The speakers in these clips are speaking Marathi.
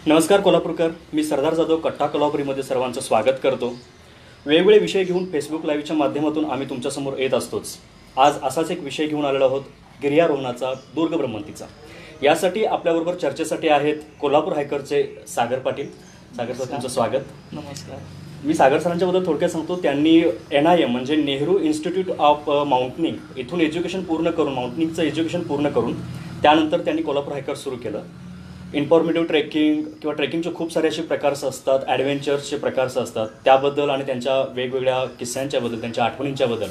नमस्कार कोल्हापूरकर, मी सरदार जाधव कट्टा कोल्हापुरीमध्ये सर्वांचं स्वागत करतो। वेगवेगळे विषय घेऊन फेसबुक लाईव्हच्या माध्यमातून आम्ही तुमच्यासमोर येत असतोच। आज असाच एक विषय घेऊन आलेलो आहोत, गिर्यारोहणाचा, दुर्ग भ्रमंतीचा। यासाठी आपल्याबरोबर चर्चेसाठी आहेत कोल्हापूर हायकरचे सागर पाटील। सागर सर, तुमचं स्वागत। नमस्कार। मी सागर सरांच्याबद्दल थोडक्यात सांगतो। त्यांनी NIM म्हणजे नेहरू इन्स्टिट्यूट ऑफ माउंटनिंग इथून एज्युकेशन पूर्ण करून, माउंटनिंगचं एज्युकेशन पूर्ण करून त्यानंतर त्यांनी कोल्हापूर हायकर सुरू केलं। इन्फॉर्मेटिव्ह ट्रेकिंग किंवा ट्रेकिंगचे खूप सारे असे प्रकार असतात, ॲडव्हेंचर्सचे प्रकार असतात, त्याबद्दल आणि त्यांच्या वेगवेगळ्या किस्स्यांच्याबद्दल, त्यांच्या आठवणींच्याबद्दल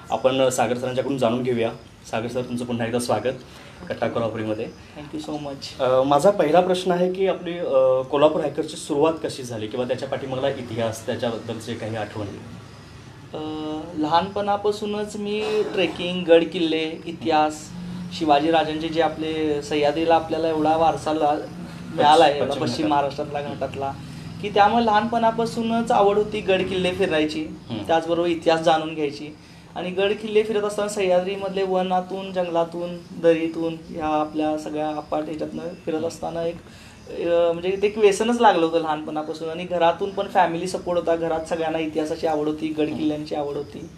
आपण सागर सरांच्याकडून जाणून घेऊया। सागर सर, तुमचं पुन्हा एकदा स्वागत कट्टा कोल्हापुरीमध्ये। Thank you so much. माझा पहिला प्रश्न आहे की आपली कोल्हापूर हायकरची सुरुवात कशी झाली किंवा त्याच्या पाठीमागला इतिहास, त्याच्याबद्दलचे काही आठवणी? लहानपणापासूनच मी ट्रेकिंग, गड किल्ले, इतिहास, शिवाजी राजांचे जे आपले सह्याद्रीला आपल्याला एवढा वारसा मिळाला आहे, एवढा पश्चिम महाराष्ट्रातला, घाटातला, की त्यामुळे लहानपणापासूनच आवड होती गड किल्ले फिरायची, त्याचबरोबर इतिहास जाणून घ्यायची। आणि गड किल्ले फिरत असताना सह्याद्रीमधले वनातून, जंगलातून, दरीतून, ह्या आपल्या सगळ्या अपाट ह्याच्यातनं फिरत असताना एक म्हणजे ते एक व्यसनच लागलं होतं लहानपणापासून। आणि घरातून पण फॅमिली सपोर्ट होता, घरात सगळ्यांना इतिहासाची आवड होती, गड किल्ल्यांची आवड होती।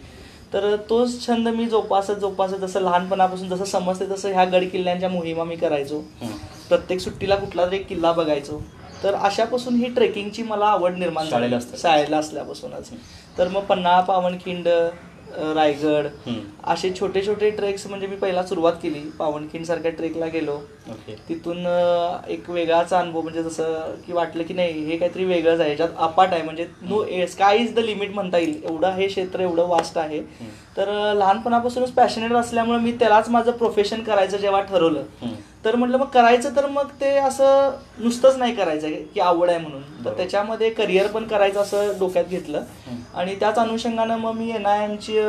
तर तोच छंद मी जोपासत जसं लहानपणापासून जसं समजते तसं ह्या गड किल्ल्यांच्या मोहिमा मी करायचो। प्रत्येक सुट्टीला कुठला तरी एक किल्ला बघायचो। तर अशापासून ही ट्रेकिंगची मला आवड निर्माण झाली, शाळेला असल्यापासूनच। तर मग पन्हाळा, पावनखिंड, रायगड असे छोटे छोटे ट्रेक्स म्हणजे मी पहिला सुरुवात केली। पावनखिंड सारख्या ट्रेकला गेलो, तिथून एक वेगळाचा अनुभव, म्हणजे जसं की वाटलं की नाही हे काहीतरी वेगळंच आहे, याच्यात अपाट आहे, म्हणजे no sky is the limit म्हणता येईल, एवढं हे क्षेत्र एवढं वास्ट आहे। तर लहानपणापासूनच पॅशनेट असल्यामुळे मी त्यालाच माझं प्रोफेशन करायचं जेव्हा ठरवलं, तर म्हटलं मग करायचं तर मग ते असं नुसतंच नाही करायचं की आवड आहे म्हणून, तर त्याच्यामध्ये करिअर पण करायचं असं डोक्यात घेतलं। आणि त्याच अनुषंगानं मग मी NIMची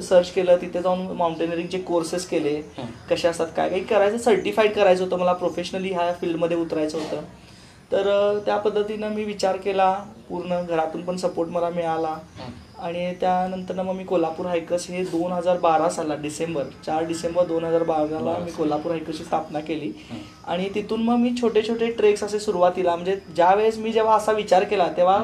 सर्च केलं, तिथे जाऊन माउंटेनिअरिंगचे कोर्सेस केले, कसे असतात, काय काही करायचं, सर्टिफाईड करायचं होतं मला, प्रोफेशनली ह्या फील्डमध्ये उतरायचं होतं। तर त्या पद्धतीनं मी विचार केला, पूर्ण घरातून पण सपोर्ट मला मिळाला। आणि त्यानंतर मग मी कोल्हापूर हायकर्स हे 2012 साला 4 डिसेंबर 2012ला मी कोल्हापूर हायकर्सची स्थापना केली। आणि तिथून मग मी छोटे छोटे ट्रेक्स असे सुरुवातीला, म्हणजे ज्यावेळेस मी जेव्हा असा विचार केला तेव्हा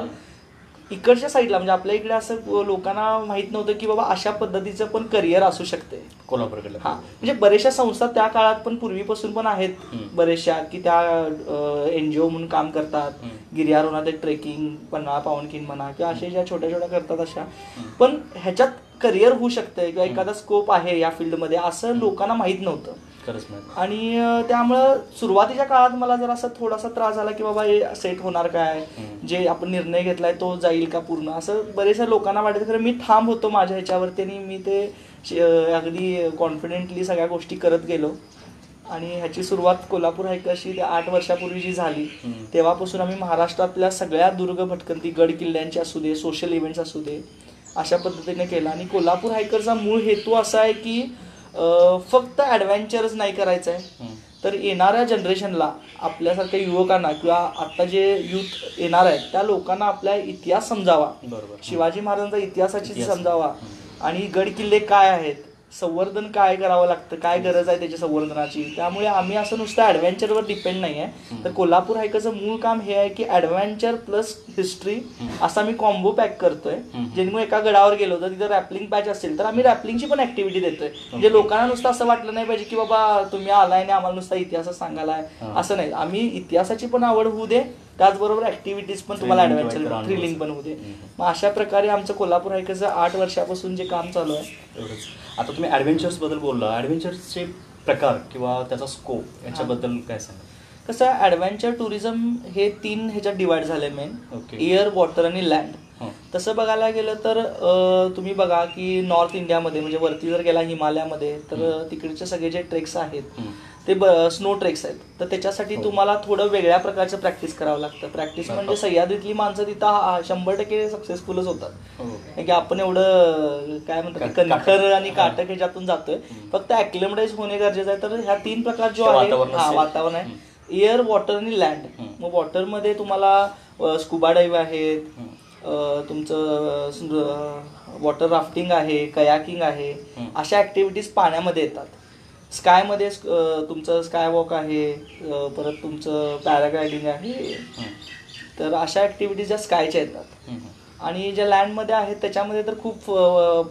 इकडच्या साईडला, म्हणजे आपल्या इकडे असं लोकांना माहित नव्हतं की बाबा अशा पद्धतीचं पण करिअर असू शकते कोल्हापूरकडे। हा, म्हणजे बऱ्याचशा संस्था त्या काळात पण पूर्वीपासून पण आहेत बरेचशा, की त्या NGO म्हणून काम करतात, गिर्यारोहणात एक ट्रेकिंग, पन्हाळा, पावनखिंड म्हणा, किंवा असे ज्या छोट्या छोट्या करतात अशा, पण ह्याच्यात करिअर होऊ शकतंय किंवा एखादा स्कोप आहे या फील्डमध्ये, असं लोकांना माहीत नव्हतं। आणि त्यामुळं सुरुवातीच्या काळात मला जर असं थोडासा त्रास झाला की बाबा हे सेट होणार काय, जे आपण निर्णय घेतलाय तो जाईल का पूर्ण, असं बरेचशा लोकांना वाटतं। खरं मी ठाम होतो माझ्या ह्याच्यावरती, आणि मी ते अगदी कॉन्फिडेंटली सगळ्या गोष्टी करत गेलो। आणि ह्याची सुरुवात कोल्हापूर हायकर्सची 8 वर्षापूर्वी जी झाली, तेव्हापासून आम्ही महाराष्ट्रातल्या सगळ्या दुर्ग भटकंती, गड किल्ल्यांचे असू दे, सोशल इव्हेंट्स असू दे, अशा पद्धतीने केला। आणि कोल्हापूर हायकरचा मूळ हेतू असा आहे की फक्त ॲडव्हेंचरच नाही करायचं आहे, तर येणाऱ्या जनरेशनला, आपल्यासारख्या युवकांना किंवा आता जे यूथ येणार आहेत त्या लोकांना आपला इतिहास समजावा, शिवाजी महाराजांचा इतिहासाची समजावा, आणि गड किल्ले काय आहेत, संवर्धन काय करावं लागतं, काय गरज आहे त्याच्या संवर्धनाची। त्यामुळे आम्ही असं नुसतं ॲडव्हेंचरवर डिपेंड नाही आहे, तर कोल्हापूर हायकरचं मूळ काम हे आहे की ॲडव्हेंचर प्लस हिस्ट्री असा मी कॉम्बो पॅक करतोय। जेणेकरून एका गडावर गेलो तर तिथं रॅपलिंग पॅच असेल तर आम्ही रॅपलिंगची पण ऍक्टिव्हिटी देतोय, म्हणजे लोकांना नुसतं असं वाटलं नाही पाहिजे की बाबा तुम्ही आलाय आणि आम्हाला नुसता इतिहास सांगायलाय, असं नाही। आम्ही इतिहासाची पण आवड होऊ दे, त्याचबरोबर ऍक्टिव्हिटीज पण तुम्हाला ॲडव्हेंचर, थ्रिलिंग पण होऊ दे। मग अशा प्रकारे आमचं कोल्हापूर हायकर्सचं 8 वर्षापासून जे काम चालू आहे। आता तुम्ही ॲडव्हेंचर्सबद्दल बोलला, ॲडव्हेंचर्सचे प्रकार किंवा त्याचा स्कोप याच्याबद्दल काय सांगा? कसं आहे, ॲडव्हेंचर टुरिझम हे 3 ह्याच्यात डिवाइड झाले मेन, एअर, वॉटर आणि लँड। तसं बघायला गेलं तर तुम्ही बघा की नॉर्थ इंडियामध्ये, म्हणजे वरती जर गेला हिमालयामध्ये, तर तिकडचे सगळे जे ट्रेक्स आहेत ते स्नो ट्रेक्स आहेत, तर त्याच्यासाठी तुम्हाला थोडं वेगळ्या प्रकारचं प्रॅक्टिस करावं लागतं। प्रॅक्टिस म्हणजे सह्याद्रीतली माणसं तिथं 100% सक्सेसफुलच होतात, कारण की आपण एवढं काय म्हणतात कणखर आणि काटक ह्याच्यातून जातोय, फक्त ॲक्लिमेटाइज होणे गरजेचं आहे। तर ह्या 3 प्रकार जो आहे, वातावरण आहे, एअर, वॉटर आणि लँड। मग वॉटरमध्ये तुम्हाला स्कुबा डाईव्ह आहेत, तुमचं वॉटर राफ्टिंग आहे, कयाकिंग आहे, अशा ऍक्टिव्हिटीज पाण्यामध्ये येतात। स्कायमध्ये तुमचं स्काय वॉक आहे, परत तुमचं पॅराग्लायडिंग आहे. तर अशा ॲक्टिव्हिटीज ज्या स्कायच्या येतात. आणि ज्या लँडमध्ये आहेत त्याच्यामध्ये तर खूप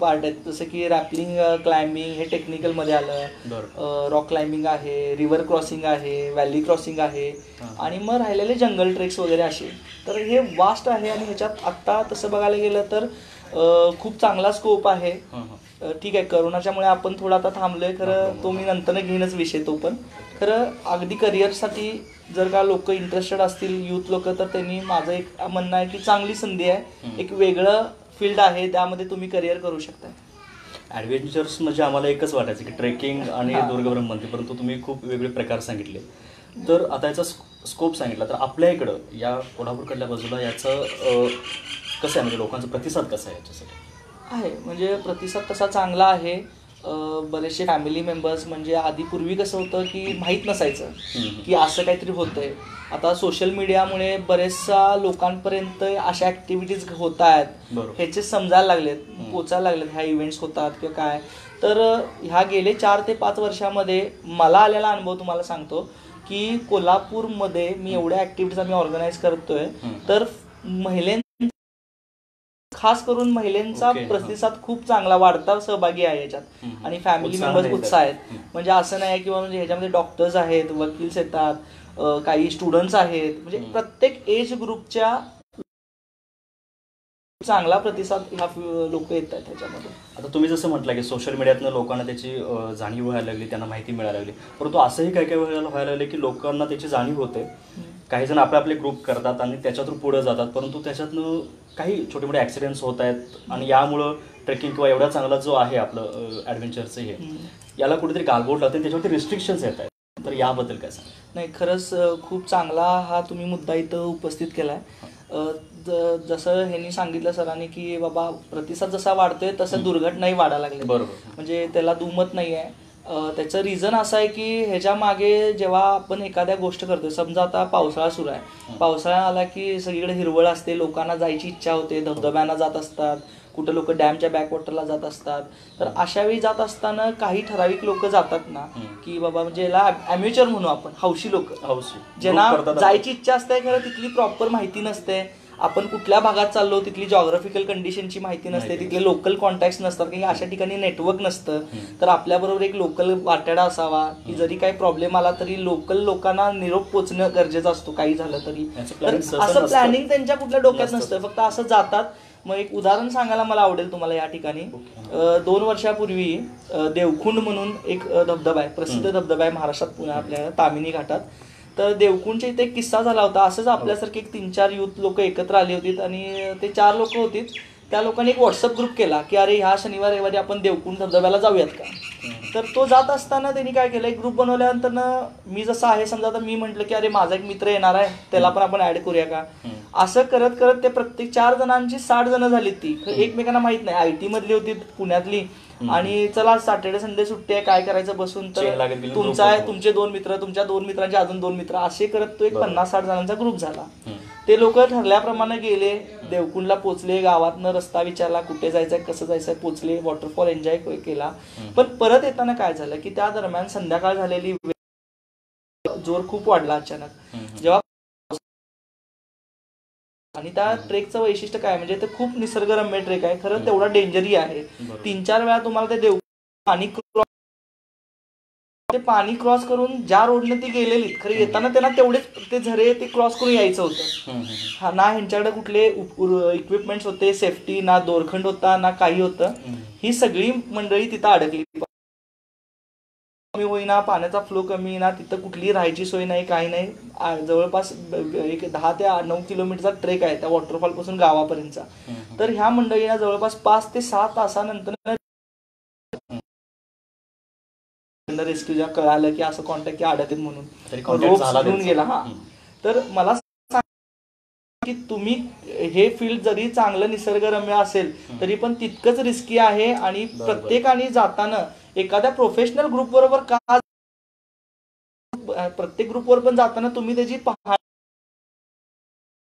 पार्ट आहेत, जसं की रॅपलिंग, क्लाइम्बिंग हे टेक्निकलमध्ये आलं, रॉक क्लाइम्बिंग आहे, रिव्हर क्रॉसिंग आहे, व्हॅली क्रॉसिंग आहे, आणि मग राहिलेले जंगल ट्रेक्स वगैरे असे. तर हे वास्ट आहे आणि ह्याच्यात आत्ता तसं बघायला गेलं तर खूप चांगला स्कोप आहे. ठीक आहे, करोनाच्यामुळे आपण थोडं आता थांबलोय खरं, तो मी नंतर घेईनच विषय तो. पण खरं अगदी करिअरसाठी जर का लोक इंटरेस्टेड असतील, युथ लोक, तर त्यांनी, माझं एक म्हणणं आहे की चांगली संधी आहे, एक वेगळं फील्ड आहे, त्यामध्ये तुम्ही करिअर करू शकता. ॲडव्हेंचर्स म्हणजे आम्हाला एकच वाटायचं की ट्रेकिंग आणि दुर्गभ्रमंती, परंतु तुम्ही खूप वेगळे प्रकार सांगितले. तर आता याचा स्कोप सांगितला, तर आपल्या इकडं या कोल्हापूरकडल्या बाजूला याचं कसं आहे, म्हणजे लोकांचा प्रतिसाद कसा आहे याच्यासाठी? आहे, म्हणजे प्रतिसाद तसा चांगला आहे. बरेचसे फॅमिली मेंबर्स, म्हणजे आधी पूर्वी कसं होतं की माहीत नसायचं की असं काहीतरी होतंय. आता सोशल मीडियामुळे बरेचसा लोकांपर्यंत अशा ॲक्टिव्हिटीज होत आहेत, ह्याचे समजायला लागलेत, पोचायला लागलेत, ह्या इव्हेंट्स होतात किंवा काय. तर ह्या गेले 4 ते 5 वर्षामध्ये मला आलेला अनुभव तुम्हाला सांगतो की कोल्हापूरमध्ये मी एवढ्या ॲक्टिव्हिटीज आम्ही ऑर्गनाईज करतोय, तर खास करून महिलांचा प्रतिसाद खूप चांगला, वाढता सहभागी आहे याच्यात, आणि फॅमिली मेंबर्स उत्साह आहेत. म्हणजे असं नाही की म्हणजे ह्याच्यामध्ये डॉक्टर्स आहेत, वकील्स येतात, काही स्टुडंट्स आहेत, म्हणजे प्रत्येक एज ग्रुपच्या चांगला प्रतिसाद ह्या लोक येत आहेत ह्याच्यामध्ये. आता तुम्ही जसं म्हटलं की सोशल मीडियातनं लोकांना त्याची जाणीव व्हायला लागली, त्यांना माहिती मिळायला लागली, परंतु असंही काही काही व्हायला लागले की लोकांना त्याची जाणीव होते. काही जण आपले ग्रुप करतात आणि त्याच्यातून पुढे जातात, परंतु त्याच्यातनं काही छोटे मोठे ॲक्सिडेंट्स होत आहेत, आणि यामुळं ट्रेकिंग किंवा एवढा चांगला जो आहे आपलं ॲडव्हेंचरचं हे, याला कुठेतरी गालबोट लागते, त्याच्यावरती रिस्ट्रिक्शन्स येत आहेत. तर याबद्दल काय सांग? नाही, खरंच खूप चांगला हा तुम्ही मुद्दा इथं उपस्थित केला आहे. जसं ह्यांनी सांगितलं सरांनी की बाबा प्रतिसाद जसा वाढतोय तसं दुर्घटनाही वाढायला लागले. बरोबर, म्हणजे त्याला दुमत नाही आहे. त्याचं रिझन असं आहे की ह्याच्या मागे जेव्हा आपण एखाद्या गोष्ट करतोय, समजा आता पावसाळा सुरू आहे, पावसाळा आला की सगळीकडे हिरवळ असते, लोकांना जायची इच्छा होते, धबधब्यांना जात असतात, कुठं लोक डॅमच्या बॅकवॉटरला जात असतात. तर अशा वेळी जात असताना काही ठराविक लोक जातात ना की बाबा, म्हणजे याला ॲम्युचर म्हणू आपण, हौशी लोक, ज्यांना जायची इच्छा असते खरं तिथली प्रॉपर माहिती नसते, आपण कुठल्या भागात चाललो तिथली जॉग्राफिकल कंडिशनची माहिती नसते, तिथले लोकल कॉन्टॅक्ट्स नसतात, काही अशा ठिकाणी नेटवर्क नसतं. तर आपल्याबरोबर एक लोकल वाटाडा असावा की जरी काही प्रॉब्लेम आला तरी लोकल लोकांना निरोप पोचणं गरजेचं असतो, काही झालं तरी. असं प्लॅनिंग त्यांच्या कुठल्या डोक्यात नसतं, फक्त असं जातात. मग एक उदाहरण सांगायला मला आवडेल तुम्हाला या ठिकाणी. 2 वर्षापूर्वी देवखुंड म्हणून एक धबधबा आहे, प्रसिद्ध धबधबा आहे महाराष्ट्रात, पुणे आपल्या तामिनी घाटात. तर देवखुंडच्या इथे एक किस्सा झाला होता. असंच आपल्यासारखे 3-4 युथ लोक एकत्र आली होती, आणि ते 4 लोक होती. त्या लोकांनी एक व्हॉट्सअप ग्रुप केला की अरे ह्या शनिवार रविवारी आपण देवकुंड धबधब्याला जाऊयात का. तर तो जात असताना त्यांनी काय केलं, एक ग्रुप बनवल्यानंतर मी जसं आहे समजा, तर मी म्हटलं की अरे माझा एक मित्र येणार आहे, त्याला पण आपण ऍड करूया का. असं करत करत ते प्रत्येक 4 जणांची 60 जण झाली. ती एकमेकांना माहित नाही, IT मधली होती, पुण्यातली, आणि चला सॅटर्डे संडे सुट्टी आहे, काय करायचं बसून, तर तुमचा आहे, तुमचे 2 मित्र, तुमच्या 2 मित्रांचे अजून 2 मित्र, असे करत तो एक 50-60 जणांचा ग्रुप झाला. ते लोक ठरल्याप्रमाणे गेले, देवकुंडला पोचले, गावातनं रस्ता विचारला, कुठे जायचंय, कसं जायचंय, पोचले, वॉटरफॉल एन्जॉय केला. पण परत येताना काय झालं की त्या दरम्यान संध्याकाळ झालेली, जोर खूप वाढला अचानक. जेव्हा आणि त्या ट्रेकचं वैशिष्ट्य काय, म्हणजे ते खूप निसर्गरम्य ट्रेक आहे, खरं तेवढा डेंजरही आहे. 3-4 वेळा तुम्हाला ते पाणी क्रॉस करून ज्या रोडने ती गेलेली, खरं येताना त्यांना तेवढेच ते झरे ते क्रॉस करून यायचं होतं. ना ह्यांच्याकडे कुठले इक्विपमेंट्स होते, सेफ्टी ना, दोरखंड होता ना, काही होतं. ही सगळी मंडळी तिथं अडकली. कमी होईना, पाण्याचा फ्लो कमी ना, तिथं कुठली राहायची सोय नाही, काही नाही. जवळपास एक 10 ते 9 किलोमीटरचा ट्रेक आहे त्या वॉटरफॉल पासून गावापर्यंतचा. तर ह्या मंडळींना जवळपास 5 ते 6 तासानंतर रेस्क्यूला कळालं की असं कॉन्टॅक्ट अडकत म्हणून, रोप घेऊन गेला. हा, तर मला की तुम्ही हे फील्ड जरी चांगलं निसर्गरम्य असेल तरी पण तितकंच रिस्की आहे, आणि प्रत्येकाने जाताना एखाद्या प्रोफेशनल ग्रुप बरोबर का, प्रत्येक ग्रुपवर पण जाताना तुम्ही त्याची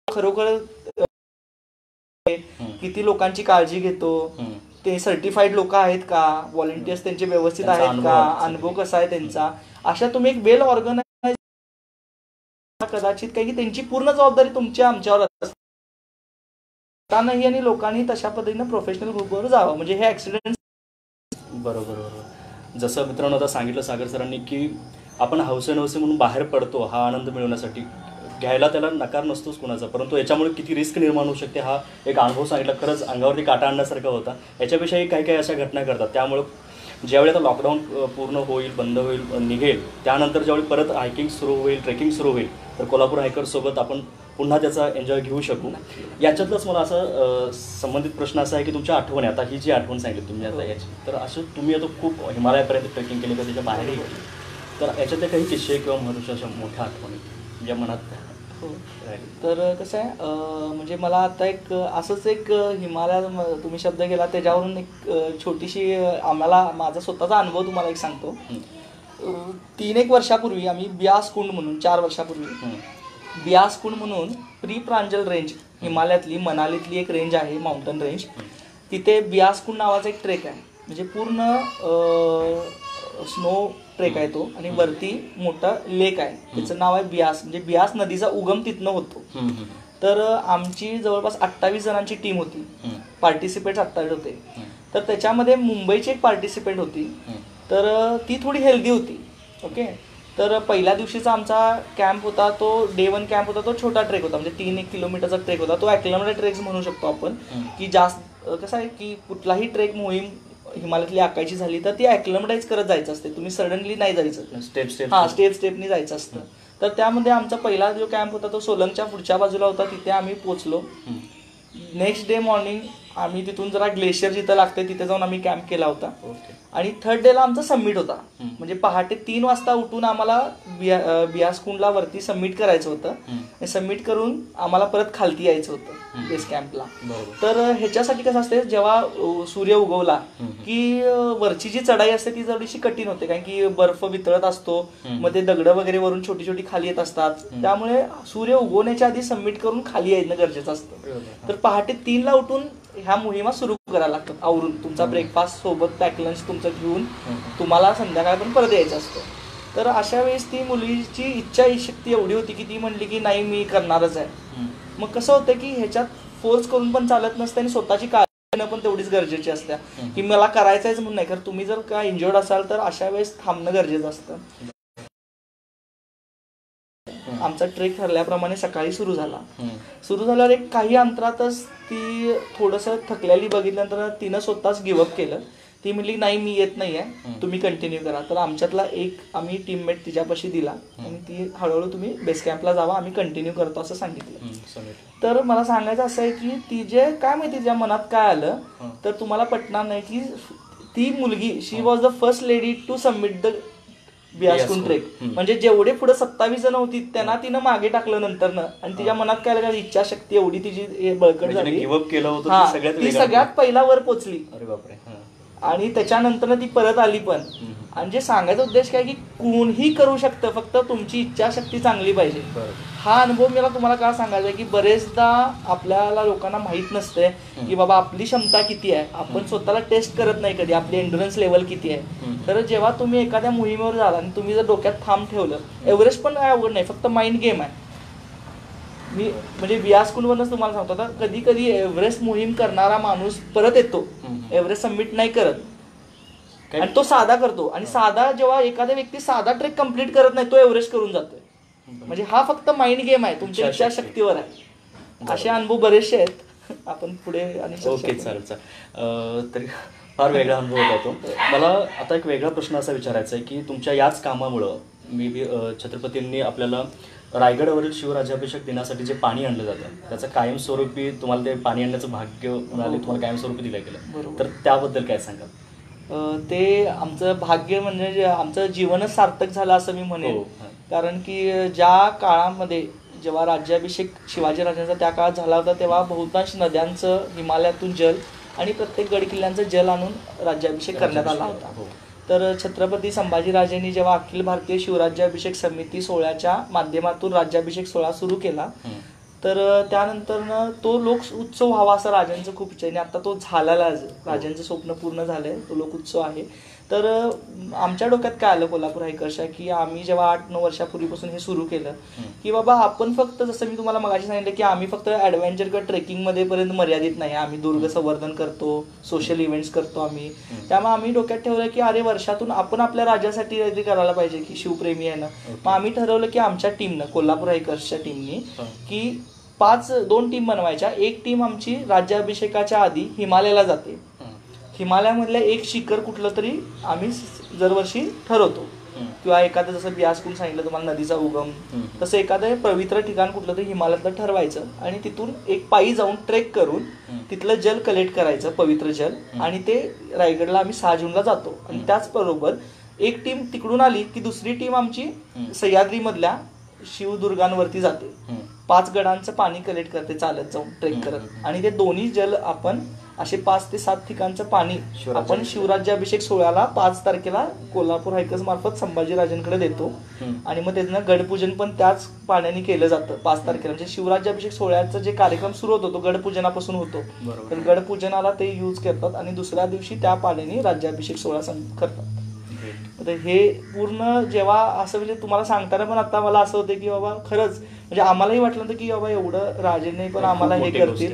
खरोखर किती लोकांची काळजी घेतो, ते सर्टिफाईड लोक आहेत का, व्हॉलेंटियर्स त्यांचे व्यवस्थित त्यांचा आहेत का, अनुभव अनुभव कसा आहे त्यांचा, अशा तुम्ही एक वेल ऑर्गनाइज कदाचित काही त्यांची पूर्ण जबाबदारी तुमच्या आमच्यावर असतानाही आणि लोकांनी तशा पद्धतीनं प्रोफेशनल ग्रुपवर जावं, म्हणजे हे ऍक्सिडेंट. बरोबर. जसं मित्रांनो आता सांगितलं सागर सरांनी की आपण हौसे म्हणून बाहेर पडतो हा आनंद मिळवण्यासाठी, घ्यायला त्याला नकार नसतोच कोणाचा, परंतु याच्यामुळे किती रिस्क निर्माण होऊ शकते हा एक अनुभव सांगितला. खरंच अंगावरती काटा आणण्यासारखा होता. याच्यापेक्षाही काही काही अशा घटना घडतात. त्यामुळं ज्यावेळी आता लॉकडाऊन पूर्ण होईल, बंद होईल, निघेल, त्यानंतर ज्यावेळी परत हायकिंग सुरू होईल, ट्रेकिंग सुरू होईल, तर कोल्हापूर हायकर्ससोबत आपण पुन्हा त्याचा एन्जॉय घेऊ शकू. याच्यातलंच मला असं संबंधित प्रश्न असा आहे की तुमच्या आठवणी, आता ही जी आठवण सांगितली तुम्ही आता याची, तर असं तुम्ही आता खूप हिमालयापर्यंत ट्रेकिंग केली, तर त्याच्या बाहेरही गेली, तर याच्यातले काही किस्से किंवा महत्त्वाच्या अशा मोठ्या आठवणी ज्या मनात तर कसं आहे, म्हणजे मला आता एक असंच एक हिमालय तुम्ही शब्द केला त्याच्यावरून एक छोटीशी आम्हाला माझा स्वतःचा अनुभव तुम्हाला एक सांगतो. 3-1 वर्षापूर्वी आम्ही ब्यास कुंड म्हणून, 4 वर्षापूर्वी ब्यास कुंड म्हणून प्री प्रांजल रेंज, हिमालयातली मनालीतली एक रेंज आहे, माउंटन रेंज. तिथे ब्यास कुंड नावाचा एक ट्रेक आहे, म्हणजे पूर्ण स्नो ट्रेक आहे तो, आणि वरती मोठा लेक आहे, त्याचं नाव आहे बियास, म्हणजे बियास नदीचा उगम तिथनं होतो. तर आमची जवळपास 28 जणांची टीम होती, पार्टिसिपेट्स 28 होते. तर त्याच्यामध्ये मुंबईची एक पार्टिसिपेंट होती, तर ती थोडी हेल्दी होती. ओके, तर पहिल्या दिवशीचा आमचा कॅम्प होता तो Day 1 कॅम्प होता, तो छोटा ट्रेक होता, म्हणजे 3-1 किलोमीटरचा ट्रेक होता. तो ॲक्लेमेटेड ट्रेक्स म्हणू शकतो आपण, की जास्त कसं आहे की कुठलाही ट्रेक मोहीम हिमालयातली आकायची झाली तर ती ॲक्लेमेटाईज करत जायचं असते, तुम्ही सडनली नाही जायचं, स्टेपनी जायचं असतं. तर त्यामध्ये आमचा पहिला जो कॅम्प होता तो सोलंगच्या पुढच्या बाजूला होता, तिथे आम्ही पोचलो. नेक्स्ट डे मॉर्निंग आम्ही तिथून जरा ग्लेशियर जिथं लागते तिथे जाऊन आम्ही कॅम्प केला होता. आणि थर्ड डेला आमचा सबमिट होता, म्हणजे पहाटे 3 वाजता उठून आम्हाला बियास कुंडला वरती सबमिट करायचं होतं. सबमिट करून आम्हाला परत खालती यायचं होतं बेस कॅम्पला. तर ह्याच्यासाठी कसं असते, जेव्हा सूर्य उगवला की वरची जी चढाई असते ती थोडीशी कठीण होते, कारण की बर्फ वितळत असतो, मग ते दगडं वगैरे वरून छोटी छोटी खाली येत असतात, त्यामुळे सूर्य उगवण्याच्या आधी सबमिट करून खाली यायचं गरजेचं असतं. तर पहाटे 3ला उठून ह्या मोहिमा सुरू करायला लागतात, आवरून तुमचा ब्रेकफास्ट सोबत पॅक लंच तुमचं घेऊन तुम्हाला संध्याकाळपर्यंत परत यायचं असतं. तर अशा वेळेस ती मुलीची इच्छाशक्ती एवढी होती की ती म्हणली की नाही मी करणारच आहे. मग कसं होतं की ह्याच्यात फोर्स करून पण चालत नसतं, आणि स्वतःची काळजी घेणं पण तेवढीच गरजेची असते, की मला करायचंच म्हणून नाही. कारण तुम्ही जर का इंजर्ड असाल तर अशा वेळेस थांबणं गरजेचं असतं. आमचा ट्रेक ठरल्याप्रमाणे सकाळी सुरू झाल्यावर एक काही अंतरातच ती थोडंसं थकलेली बघितल्यानंतर तिनं स्वतःच गिव्हअप केलं. ती म्हणली नाही मी येत नाही आहे, तुम्ही कंटिन्यू करा. तर आमच्यातला एक आम्ही टीममेट तिच्यापाशी दिला, आणि ती हळूहळू तुम्ही बेस कॅम्पला जावा, आम्ही कंटिन्यू करतो असं सांगितलं. तर मला सांगायचं असं आहे की ती जे काय माहिती तिच्या मनात काय आलं, तर तुम्हाला पटणार नाही की ती मुलगी she was the first lady to submit the Beaskund trek. म्हणजे जेवढे पुढे 27 जण होती त्यांना तिनं मागे टाकलं नंतरनं, आणि तिच्या मनात काय लागलं, इच्छाशक्ती एवढी तिची बळकट झाली, ती सगळ्यात पहिला वर पोचली. अरे बापरे. आणि त्याच्यानंतर ती परत आली पण. आणि जे सांगायचा उद्देश काय की कोणीही करू शकतं, फक्त तुमची इच्छाशक्ती चांगली पाहिजे. हा अनुभव मला तुम्हाला काय सांगायचा की बरेचदा आपल्याला लोकांना माहित नसते की बाबा आपली क्षमता किती आहे, आपण स्वतःला टेस्ट करत नाही कधी, आपली एंड्युरन्स लेवल किती आहे. तर जेव्हा तुम्ही एखाद्या मोहिमेवर जाल आणि तुम्ही जर डोक्यात ठाम ठेवलं, एव्हरेस्ट पण काय अवघड नाही, फक्त माइंड गेम आहे. मी म्हणजे बियास कुंडवरच तुम्हाला सांगतो, आता कधी कधी एव्हरेस्ट मोहीम करणारा माणूस परत येतो, एव्हरेस्ट सबमिट नाही करत, आणि तो साधा करतो. आणि साधा जेव्हा एखाद्या व्यक्ती साधा ट्रेक कम्प्लीट करत नाही, तो एव्हरेस्ट करून जातोय. म्हणजे हा फक्त माइंड गेम आहे, तुमच्या इच्छाशक्तीवर आहे. असे अनुभव बरेचसे आहेत, आपण पुढे आणि ओके चालेल. तरी फार वेगळा अनुभव होता तो. मला आता एक वेगळा प्रश्न असा विचारायचा आहे की तुमच्या याच कामामुळं मी छत्रपतींनी आपल्याला रायगडावरील शिवराज्याभिषेक दिनासाठी जे पाणी आणलं जातं त्याचं कायमस्वरूपी तुम्हाला ते पाणी आणण्याचं भाग्य मिळाले, तुम्हाला कायमस्वरूपी दिलं गेलं, तर त्याबद्दल काय सांगाल? ते आमचं भाग्य म्हणजे आमचं जीवनच सार्थक झालं असं मी म्हणेन. कारण की ज्या काळामध्ये जेव्हा राज्याभिषेक शिवाजीराजांचा त्या काळात झाला होता, तेव्हा बहुतांश नद्यांचं हिमालयातून जल आणि प्रत्येक गडकिल्ल्यांचं जल आणून राज्याभिषेक करण्यात आला होता. तर छत्रपती संभाजीराजांनी जेव्हा अखिल भारतीय शिवराज्याभिषेक समिती सोहळ्याच्या माध्यमातून राज्याभिषेक सोहळा सुरू केला, तर त्यानंतरनं तो लोक उत्सव व्हावा असं राजांचं खूप इच्छा आहे आणि आता तो झालेला राजांचं स्वप्न पूर्ण झालंय, तो लोक उत्सव आहे. तर आमच्या डोक्यात काय आलं कोल्हापूर हायकर्सच्या, की आम्ही जेव्हा 8-9 वर्षापूर्वीपासून हे सुरू केलं की बाबा आपण फक्त, जसं मी तुम्हाला मगाशी सांगितलं की आम्ही फक्त ॲडव्हेंचर किंवा ट्रेकिंगमध्ये पर्यंत मर्यादित नाही, आम्ही दुर्ग संवर्धन करतो, सोशल इव्हेंट्स करतो आम्ही. त्यामुळे आम्ही डोक्यात ठेवलं की अरे वर्षातून आपण आपल्या राज्यासाठी काहीतरी करायला पाहिजे, की शिवप्रेमी आहे ना. मग आम्ही ठरवलं की आमच्या टीमनं, कोल्हापूर हायकर्सच्या टीमनी, की 2 टीम बनवायच्या. एक टीम आमची राज्याभिषेकाच्या आधी हिमालयाला जाते, हिमालयामधलं एक शिखर कुठलं तरी आम्ही दरवर्षी ठरवतो, किंवा एखादं जसं बियासकडून सांगितलं तुम्हाला नदीचा उगम, तसं एखादं पवित्र ठिकाण कुठलं तरी हिमालयातलं ठरवायचं आणि तिथून एक पायी जाऊन ट्रेक करून तिथलं जल कलेक्ट करायचं, पवित्र जल, आणि ते रायगडला आम्ही 6 जूनला जातो. आणि त्याचबरोबर एक टीम तिकडून आली की दुसरी टीम आमची सह्याद्रीमधल्या शिवदुर्गांवरती जाते, 5 गडांचं पाणी कलेक्ट करते चालत जाऊन ट्रेक करत, आणि ते दोन्ही जल आपण असे 5 ते 7 ठिकाणचं पाणी आपण शिवराज्याभिषेक सोहळ्याला 5 तारखेला कोल्हापूर हायकर्स मार्फत संभाजीराजांकडे देतो. आणि मग त्याचं गडपूजन पण त्याच पाण्याने केलं जातं 5 तारखेला. म्हणजे शिवराज्याभिषेक सोहळ्याचा जे कार्यक्रम सुरू होतो तो गडपूजनापासून होतो, तर गडपूजनाला ते यूज करतात आणि दुसऱ्या दिवशी त्या पाण्याने राज्याभिषेक सोहळा करतात. तर हे पूर्ण जेव्हा असं म्हणजे तुम्हाला सांगताना पण आता मला असं होतं की बाबा खरंच म्हणजे आम्हालाही वाटलं होतं की बाबा एवढं राजेंनी पण आम्हाला हे करतील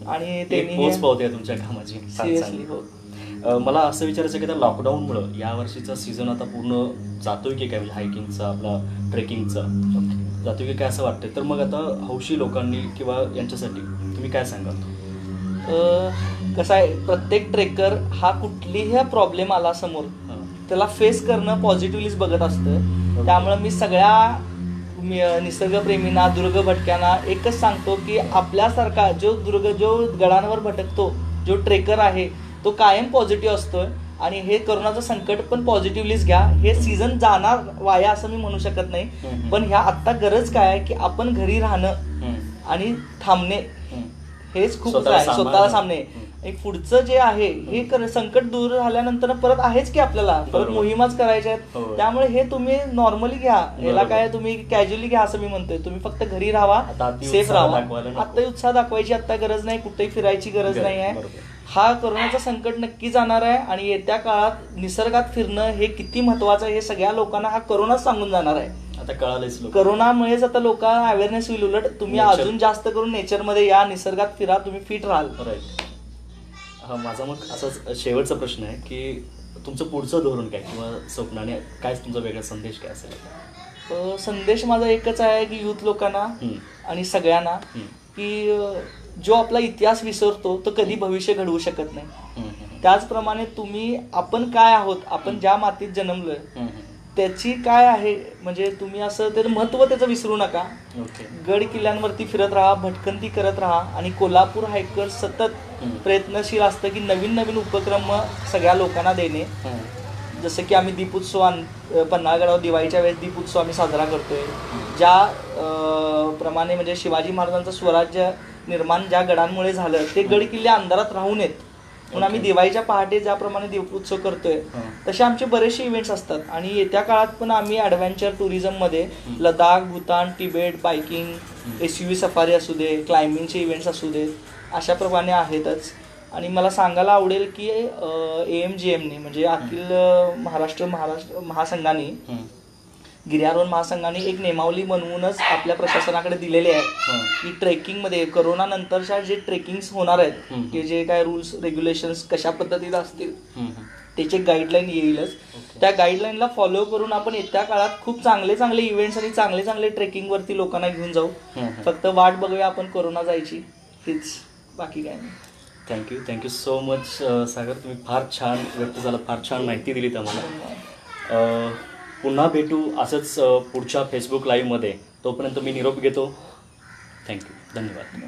आणि त्यांनी तुमच्या कामाची. सिरियसली. हो, मला असं विचारायचं की त्या लॉकडाऊनमुळं या वर्षीचा सीझन आता पूर्ण जातोय की काय, म्हणजे हायकिंगचा आपला ट्रेकिंगचा जातोय की काय असं वाटतंय. तर मग आता हौशी लोकांनी किंवा यांच्यासाठी तुम्ही काय सांगाल? कसं आहे, प्रत्येक ट्रेकर हा कुठलीही प्रॉब्लेम आला समोर त्याला फेस करणं पॉझिटिव्हलीच बघत असतं. त्यामुळे मी सगळ्या निसर्गप्रेमींना, दुर्ग भटक्यांना एकच सांगतो की आपल्यासारखा जो गडांवर भटकतो, जो ट्रेकर आहे तो कायम पॉझिटिव्ह असतोय आणि हे करोनाचं संकट पण पॉझिटिव्हलीच घ्या. हे सीझन जाणार वाया असं मी म्हणू शकत नाही, पण ह्या आत्ता गरज काय आहे की आपण घरी राहणं आणि थांबणे हेच खूप आहे, स्वतःला सामने. एक पुढचं जे आहे हे संकट दूर झाल्यानंतर परत आहेच की आपल्याला परत मोहिमाच करायच्या आहेत. त्यामुळे हे तुम्ही नॉर्मली घ्या, याला काय तुम्ही कॅज्युअली घ्या असं मी म्हणतोय. तुम्ही फक्त घरी राहा, सेफ राहा. आता उत्साह दाखवायची आता गरज नाही, कुठेही फिरायची गरज नाही आहे. हा कोरोनाचं संकट नक्की जाणार आहे आणि येत्या काळात निसर्गात फिरणं हे किती महत्वाचं आहे हे सगळ्या लोकांना हा कोरोनाच सांगून जाणार आहे. आता कळालंच, करोनामुळेच आता लोकांना अवेअरनेस होईल. उलट तुम्ही अजून जास्त करून नेचरमध्ये या, निसर्गात फिरा, तुम्ही फिट राहाल. हा माझा मग असाच शेवटचा प्रश्न आहे की तुमचं पुढचं धोरण काय किंवा स्वप्नाने काय तुमचा वेगळा संदेश काय असेल? संदेश माझा एकच आहे की युथ लोकांना आणि सगळ्यांना की जो आपला इतिहास विसरतो तो कधी भविष्य घडवू शकत नाही. त्याचप्रमाणे आपण काय आहोत, आपण ज्या मातीत जन्मलोय त्याची काय आहे म्हणजे तुम्ही असं त्याचं महत्त्व त्याचं विसरू नका. गड किल्ल्यांवरती फिरत राहा, भटकंती करत राहा आणि कोल्हापूर हायकर्स सतत प्रयत्नशील असतं की नवीन नवीन उपक्रम सगळ्या लोकांना देणे. जसं की आम्ही दीपोत्सव पन्हाळगडावर दिवाळीच्या वेळेस दीपोत्सव आम्ही साजरा करतोय. ज्या प्रमाणे म्हणजे शिवाजी महाराजांचं स्वराज्य निर्माण ज्या गडांमुळे झालं ते गड किल्ले अंधारात राहू नयेत म्हणून आम्ही दिवाळीच्या पहाटे ज्याप्रमाणे दीपोत्सव करतोय तसे आमचे बरेचसे इव्हेंट्स असतात. आणि येत्या काळात पण आम्ही ॲडव्हेंचर टुरिझममध्ये Ladakh, Bhutan, Tibet, biking, SUV safari असू दे, क्लाइम्बिंगचे इव्हेंट्स असू देत, अशा प्रमाणे आहेतच. आणि मला सांगायला आवडेल की AMGMने म्हणजे अखिल महाराष्ट्र महासंघाने, गिर्यारोहण महासंघाने एक नियमावली बनवूनच आपल्या प्रशासनाकडे दिलेली आहे की ट्रेकिंगमध्ये करोना नंतरच्या जे ट्रेकिंग्स होणार आहेत की जे काय रूल्स रेग्युलेशन्स कशा पद्धतीने असतील त्याचे गाईडलाईन येईलच. त्या गाईडलाईनला फॉलो करून आपण येत्या काळात खूप चांगले चांगले इव्हेंट्स आणि चांगले चांगले ट्रेकिंगवरती लोकांना घेऊन जाऊ. फक्त वाट बघूया आपण कोरोना जायची, हीच, बाकी काय नाही. थँक्यू सो मच सागर. तुम्ही फार छान व्यक्त झालात, फार छान माहिती दिलीत आम्हाला. पुन्हा भेटू असंच पुढच्या फेसबुक लाईव्हमध्ये. तोपर्यंत मी निरोप घेतो. थँक्यू, धन्यवाद.